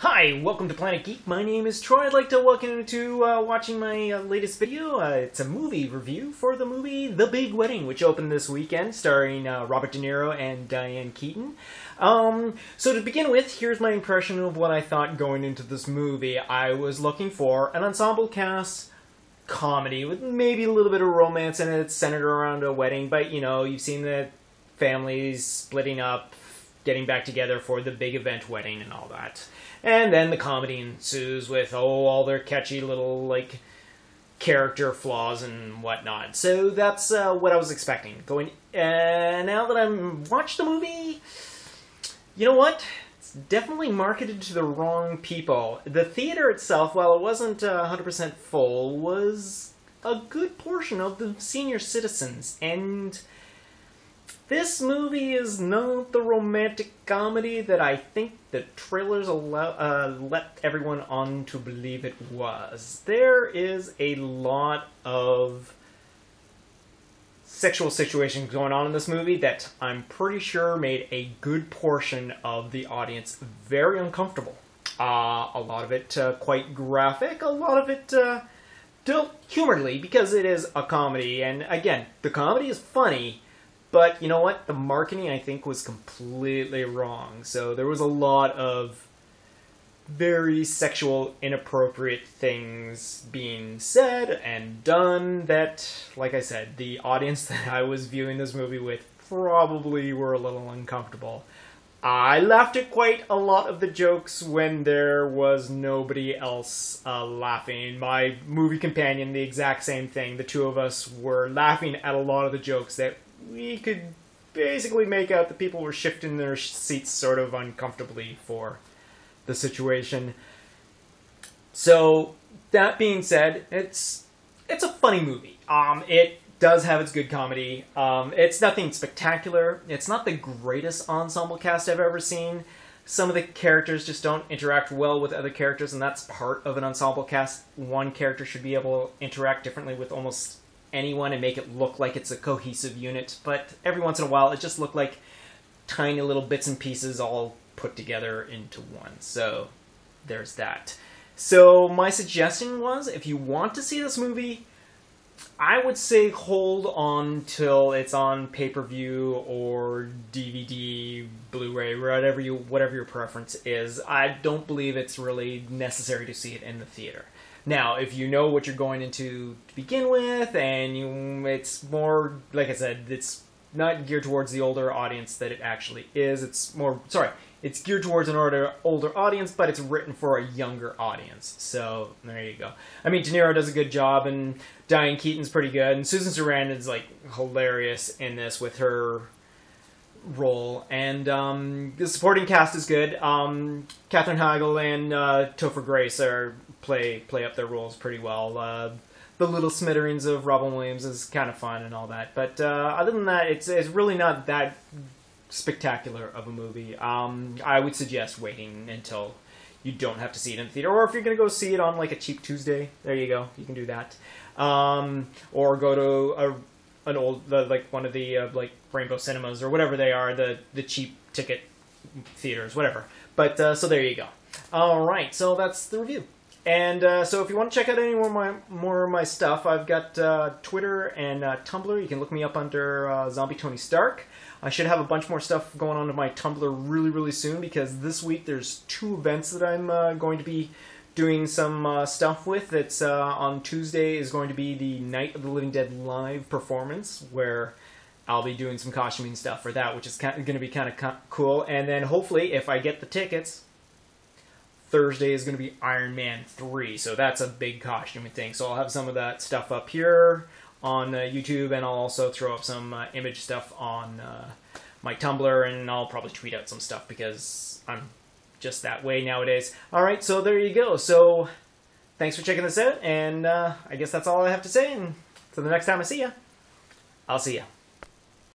Hi, welcome to Planet Geek. My name is Troy. I'd like to welcome you to watching my latest video. It's a movie review for the movie The Big Wedding, which opened this weekend, starring Robert De Niro and Diane Keaton. So to begin with, here's my impression of what I thought going into this movie. I was looking for an ensemble cast comedy with maybe a little bit of romance in it, centered around a wedding, but you know, you've seen the families splitting up, getting back together for the big event wedding and all that. And then the comedy ensues with, all their catchy little, character flaws and whatnot. So that's what I was expecting. Now that I'm watched the movie, you know what? It's definitely marketed to the wrong people. The theater itself, while it wasn't 100% full, was a good portion of the senior citizens. And this movie is not the romantic comedy that I think the trailers let everyone on to believe it was. There is a lot of sexual situations going on in this movie that I'm pretty sure made a good portion of the audience very uncomfortable. A lot of it quite graphic, a lot of it dealt humorously because it is a comedy. And again, the comedy is funny. But you know what? The marketing, I think, was completely wrong. So there was a lot of very sexual, inappropriate things being said and done that, like I said, the audience that I was viewing this movie with probably were a little uncomfortable. I laughed at quite a lot of the jokes when there was nobody else laughing. My movie companion, the exact same thing. The two of us were laughing at a lot of the jokes that we could basically make out that people were shifting their seats sort of uncomfortably for the situation. So, that being said, it's a funny movie. It does have its good comedy. It's nothing spectacular. It's not the greatest ensemble cast I've ever seen. Some of the characters just don't interact well with other characters, and that's part of an ensemble cast. One character should be able to interact differently with almost anyone and make it look like it's a cohesive unit, but every once in a while it just looked like tiny little bits and pieces all put together into one. So there's that. So my suggestion was, if you want to see this movie, I would say hold on till it's on pay-per-view or DVD, Blu-ray, whatever your preference is. I don't believe it's really necessary to see it in the theater. Now, if you know what you're going into to begin with, and it's more, like I said, it's not geared towards the older audience that it actually is. It's geared towards an older audience, but it's written for a younger audience. So, there you go. I mean, De Niro does a good job, and Diane Keaton's pretty good, and Susan Sarandon's, hilarious in this with her role, and the supporting cast is good. Katherine Heigl and Topher Grace play up their roles pretty well. The little smitterings of Robin Williams is kind of fun and all that, but other than that, it's really not that spectacular of a movie. I would suggest waiting until you don't have to see it in the theater, or if you're going to go see it on a cheap Tuesday, there you go, you can do that. Or go to one of the Rainbow Cinemas or whatever they are, the cheap ticket theaters, whatever. But so there you go. All right, so that's the review. And so if you want to check out any more of my stuff, I've got Twitter and Tumblr. You can look me up under Zombie Tony Stark. I should have a bunch more stuff going on to my Tumblr really, really soon, because this week there's 2 events that I'm going to be doing some stuff with. It's on Tuesday is going to be the Night of the Living Dead live performance, where I'll be doing some costuming stuff for that, which is going to be kind of cool. And then hopefully, if I get the tickets, Thursday is going to be Iron Man 3, so that's a big costuming thing. So I'll have some of that stuff up here on YouTube, and I'll also throw up some image stuff on my Tumblr, and I'll probably tweet out some stuff because I'm just that way nowadays. Alright, so there you go. So thanks for checking this out, and I guess that's all I have to say, and until the next time I see ya, I'll see ya.